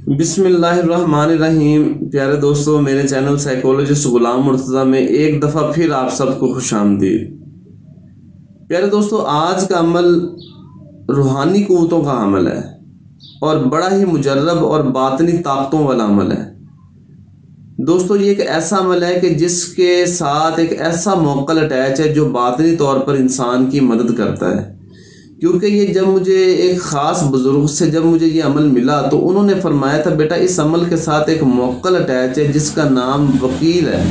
बिस्मिल्लाहिर्रहमानिर्रहीम। प्यारे दोस्तों, मेरे चैनल साइकोलॉजिस्ट गुलाम मुर्तज़ा में एक दफ़ा फिर आप सबको खुशामदीद। प्यारे दोस्तों, आज का अमल रूहानी क़ुव्वतों का अमल है और बड़ा ही मुजर्रब और बातनी ताकतों वाला अमल है। दोस्तों, ये एक ऐसा अमल है कि जिसके साथ एक ऐसा मौक़ल अटैच है जो बातनी तौर पर इंसान की मदद करता है। क्योंकि ये जब मुझे एक ख़ास बुज़ुर्ग से जब मुझे ये अमल मिला तो उन्होंने फरमाया था, बेटा इस अमल के साथ एक मौक़ल अटैच है जिसका नाम वकील है।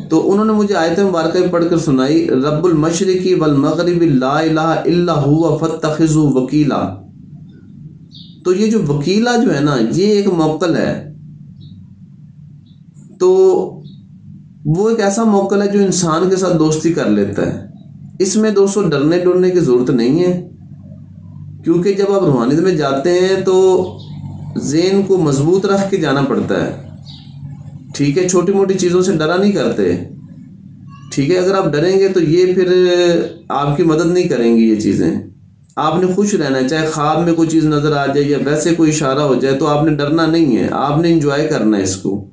तो उन्होंने मुझे आयत मुबारक पढ़ कर सुनाई, रब्बुल मशरिकी वल मग़रिबी ला इलाहा इल्ला हुवा फत्तखिज़ू वकीला। तो ये जो वकीला जो है ना, ये एक मौक़ल है। तो वो एक ऐसा मौक़ल है जो इंसान के साथ दोस्ती कर लेता है। इसमें दोस्तों डरने डरने की ज़रूरत नहीं है, क्योंकि जब आप रूहानियत में जाते हैं तो ज़हन को मजबूत रख के जाना पड़ता है। ठीक है, छोटी मोटी चीज़ों से डरा नहीं करते। ठीक है, अगर आप डरेंगे तो ये फिर आपकी मदद नहीं करेंगी ये चीज़ें। आपने खुश रहना है, चाहे ख्वाब में कोई चीज़ नज़र आ जाए या वैसे कोई इशारा हो जाए तो आपने डरना नहीं है, आपने इंजॉय करना है इसको।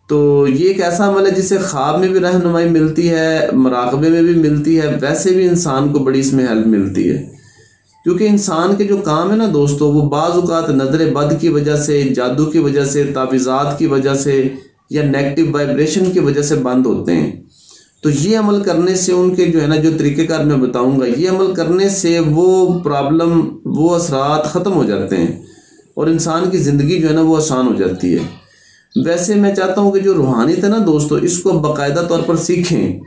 तो ये एक ऐसा अमल है जिससे ख्वाब में भी रहनुमाई मिलती है, मुराकबे में भी मिलती है, वैसे भी इंसान को बड़ी इसमें हेल्प मिलती है। क्योंकि इंसान के जो काम है ना दोस्तों, वो बाज़ औक़ात नज़र बद की वजह से, जादू की वजह से, तावीज़ात की वजह से या नेगेटिव वाइब्रेशन की वजह से बंद होते हैं। तो ये अमल करने से उनके जो है ना, जो तरीक़ेकार मैं बताऊँगा, ये अमल करने से वो प्रॉब्लम, वो असरात ख़त्म हो जाते हैं और इंसान की ज़िंदगी जो है ना वो आसान हो जाती है। वैसे मैं चाहता हूँ कि जो रूहानियत है ना दोस्तों, इसको बाकायदा तौर पर सीखें,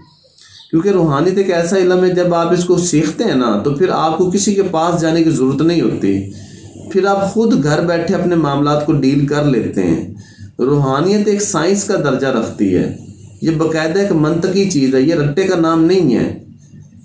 क्योंकि रूहानियत एक ऐसा इल्म है, जब आप इसको सीखते हैं ना तो फिर आपको किसी के पास जाने की ज़रूरत नहीं होती। फिर आप खुद घर बैठे अपने मामलात को डील कर लेते हैं। रूहानियत एक साइंस का दर्जा रखती है, ये बाकायदा एक मंतकी चीज़ है, ये रट्टे का नाम नहीं है।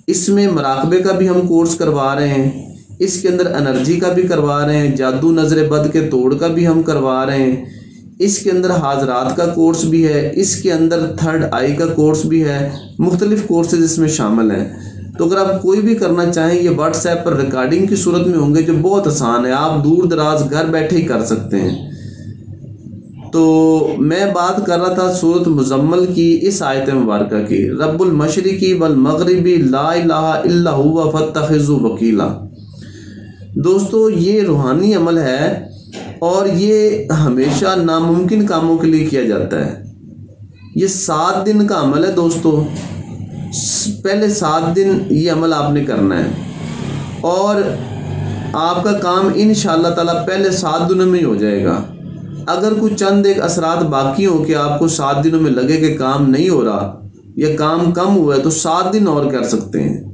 इसमें मराकबे का भी हम कोर्स करवा रहे हैं, इसके अंदर एनर्जी का भी करवा रहे हैं, जादू नज़र बद के तोड़ का भी हम करवा रहे हैं, इसके अंदर हाजरात का कोर्स भी है, इसके अंदर थर्ड आई का कोर्स भी है, मुख्तलिफ कोर्सेज इसमें शामिल हैं। तो अगर आप कोई भी करना चाहें, ये व्हाट्सएप पर रिकॉर्डिंग की सूरत में होंगे जो बहुत आसान है, आप दूर दराज घर बैठे ही कर सकते हैं। तो मैं बात कर रहा था सूरत मुज़म्मल की इस आयत मुबारक की, रब्बुल मशरिकी वल मग़रिबी ला इलाहा इल्ला हुवा फत्तखिज़ू वकीला। दोस्तों, ये रूहानी अमल है और ये हमेशा नामुमकिन कामों के लिए किया जाता है। ये 7 दिन का अमल है दोस्तों। पहले 7 दिन ये अमल आपने करना है और आपका काम इंशाअल्लाह ताला पहले 7 दिनों में ही हो जाएगा। अगर कुछ चंद एक असरात बाकी हो कि आपको 7 दिनों में लगे कि काम नहीं हो रहा या काम कम हुआ है, तो 7 दिन और कर सकते हैं।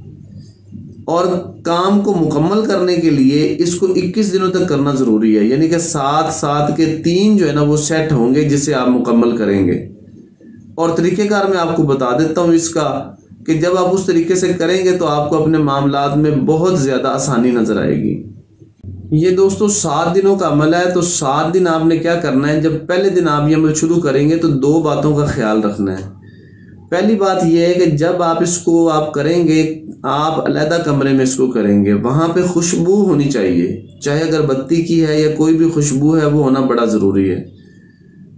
और काम को मुकम्मल करने के लिए इसको 21 दिनों तक करना ज़रूरी है, यानी कि 7 के 3 जो है ना वो सेट होंगे जिसे आप मुकम्मल करेंगे। और तरीक़ेकार मैं आपको बता देता हूँ इसका, कि जब आप उस तरीके से करेंगे तो आपको अपने मामलात में बहुत ज़्यादा आसानी नज़र आएगी। ये दोस्तों 7 दिनों का अमल है। तो 7 दिन आपने क्या करना है, जब पहले दिन आप ये अमल शुरू करेंगे तो 2 बातों का ख्याल रखना है। पहली बात यह है कि जब आप इसको आप करेंगे, आप अलहदा कमरे में इसको करेंगे, वहाँ पे खुशबू होनी चाहिए, चाहे अगरबत्ती की है या कोई भी खुशबू है, वो होना बड़ा ज़रूरी है।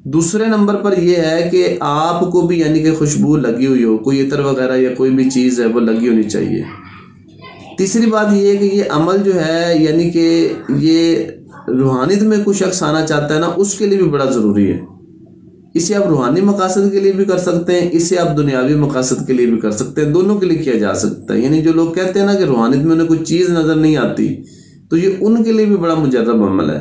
दूसरे नंबर पर यह है कि आपको भी यानी कि खुशबू लगी हुई हो, कोई इत्र वगैरह या कोई भी चीज़ है वो लगी होनी चाहिए। तीसरी बात यह है कि ये अमल जो है, यानी कि ये रूहानियत में कुछ शख्स आना चाहता है ना, उसके लिए भी बड़ा ज़रूरी है। इसे आप रूहानी मकासद के लिए भी कर सकते हैं, इसे आप दुनियावी मकासद के लिए भी कर सकते हैं, दोनों के लिए किया जा सकता है। यानी जो लोग कहते हैं ना कि रूहानियत में उन्हें कोई चीज़ नज़र नहीं आती, तो ये उनके लिए भी बड़ा मुजर्रब अमल है।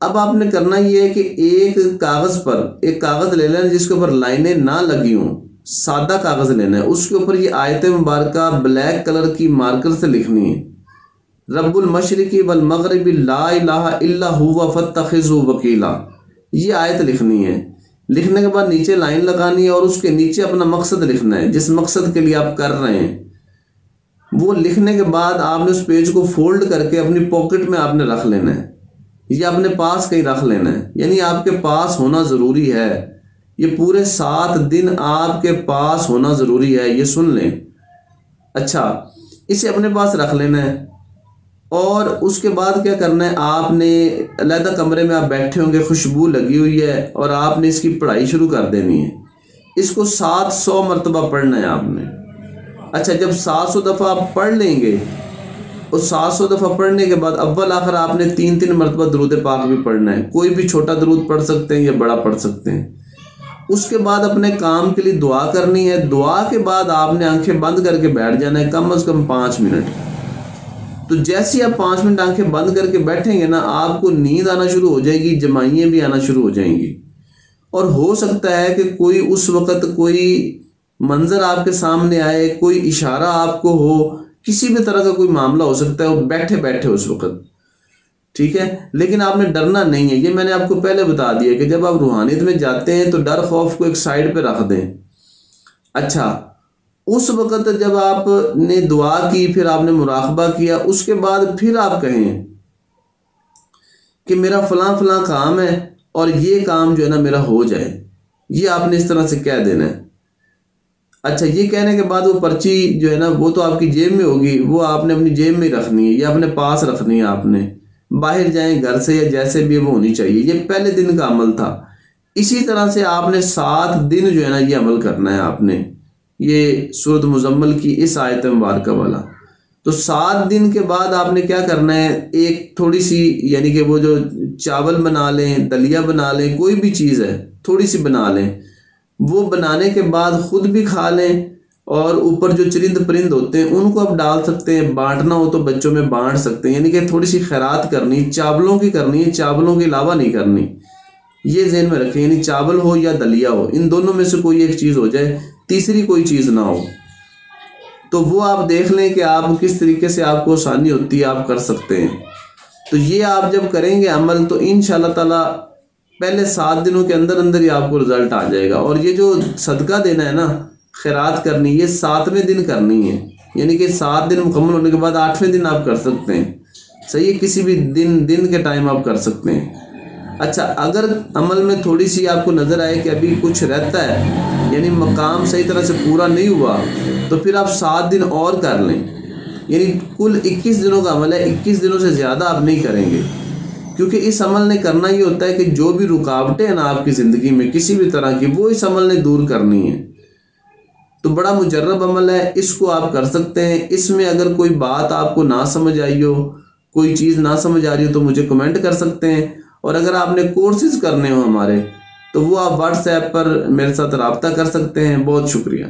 अब आपने करना ये है कि एक कागज़ पर एक कागज़ ले लेना जिसके ऊपर लाइनें ना लगी हों, सादा कागज़ लेना है, उसके ऊपर ये आयत मुबारक ब्लैक कलर की मार्कर से लिखनी है, रब्बुल मशरिकी वल मग़रिबी ला इलाहा इल्ला हुवा फत्तखिज़ू वकीला। ये आयत लिखनी है। लिखने के बाद नीचे लाइन लगानी है और उसके नीचे अपना मकसद लिखना है, जिस मकसद के लिए आप कर रहे हैं। वो लिखने के बाद आपने उस पेज को फोल्ड करके अपनी पॉकेट में आपने रख लेना है या अपने पास कहीं रख लेना है, यानी आपके पास होना ज़रूरी है। ये पूरे 7 दिन आपके पास होना ज़रूरी है, ये सुन लें। अच्छा, इसे अपने पास रख लेना है और उसके बाद क्या करना है, आपने अलग कमरे में आप बैठे होंगे, खुशबू लगी हुई है और आपने इसकी पढ़ाई शुरू कर देनी है। इसको 700 मरतबा पढ़ना है आपने। अच्छा, जब 700 दफ़ा आप पढ़ लेंगे और 700 दफ़ा पढ़ने के बाद अव्वल आखिर आपने 3-3 मरतबा दरूद पाक भी पढ़ना है। कोई भी छोटा दरूद पढ़ सकते हैं या बड़ा पढ़ सकते हैं। उसके बाद अपने काम के लिए दुआ करनी है। दुआ के बाद आपने आंखें बंद करके बैठ जाना है कम से कम 5 मिनट। तो जैसे ही आप 5 मिनट आंखें बंद करके बैठेंगे ना, आपको नींद आना शुरू हो जाएगी, जमाइयाँ भी आना शुरू हो जाएंगी। और हो सकता है कि कोई उस वक़्त कोई मंजर आपके सामने आए, कोई इशारा आपको हो, किसी भी तरह का कोई मामला हो सकता है, वो बैठे बैठे उस वक़्त, ठीक है। लेकिन आपने डरना नहीं है, ये मैंने आपको पहले बता दिया कि जब आप रूहानियत में जाते हैं तो डर खौफ को एक साइड पे रख दें। अच्छा, उस वक़्त जब आपने दुआ की, फिर आपने मुराकबा किया, उसके बाद फिर आप कहें कि मेरा फ़लाँ फ़लाँ काम है और ये काम जो है ना मेरा हो जाए, ये आपने इस तरह से कह देना है। अच्छा, ये कहने के बाद वो पर्ची जो है ना वो तो आपकी जेब में होगी, वो आपने अपनी जेब में रखनी है या अपने पास रखनी है। आपने बाहर जाएं घर से या जैसे भी वो होनी चाहिए। ये पहले दिन का अमल था। इसी तरह से आपने 7 दिन जो है ना ये अमल करना है आपने, ये सूरत मुज़म्मिल की इस आयत मुबारक वाला। तो 7 दिन के बाद आपने क्या करना है, एक थोड़ी सी यानी कि वो जो चावल बना लें, दलिया बना लें, कोई भी चीज़ है थोड़ी सी बना लें। वो बनाने के बाद ख़ुद भी खा लें और ऊपर जो चरिंद परिंद होते हैं उनको आप डाल सकते हैं। बांटना हो तो बच्चों में बांट सकते हैं। यानी कि थोड़ी सी खैरात करनी, चावलों की करनी है, चावलों के अलावा नहीं करनी। ये ज़हन में रखें, यानी चावल हो या दलिया हो, इन दोनों में से कोई एक चीज़ हो जाए, तीसरी कोई चीज़ ना हो। तो वो आप देख लें कि आप किस तरीके से आपको आसानी होती है, आप कर सकते हैं। तो ये आप जब करेंगे अमल तो इंशाअल्लाह ताला पहले 7 दिनों के अंदर अंदर ही आपको रिजल्ट आ जाएगा। और ये जो सदका देना है ना, खैरात करनी, ये 7वें दिन करनी है। यानी कि 7 दिन मुकम्मल होने के बाद 8वें दिन आप कर सकते हैं। सही है, किसी भी दिन के टाइम आप कर सकते हैं। अच्छा, अगर अमल में थोड़ी सी आपको नज़र आए कि अभी कुछ रहता है, यानी मकाम सही तरह से पूरा नहीं हुआ, तो फिर आप 7 दिन और कर लें। यानी कुल 21 दिनों का अमल है। 21 दिनों से ज़्यादा आप नहीं करेंगे, क्योंकि इस अमल ने करना ये होता है कि जो भी रुकावटें हैं ना आपकी ज़िंदगी में किसी भी तरह की, वो इस अमल ने दूर करनी है। तो बड़ा मुजर्रब अमल है, इसको आप कर सकते हैं। इसमें अगर कोई बात आपको ना समझ आई हो, कोई चीज़ ना समझ आ रही हो, तो मुझे कमेंट कर सकते हैं। और अगर आपने कोर्सेज़ करने हो हमारे, तो वो आप व्हाट्सएप पर मेरे साथ रब्ता कर सकते हैं। बहुत शुक्रिया।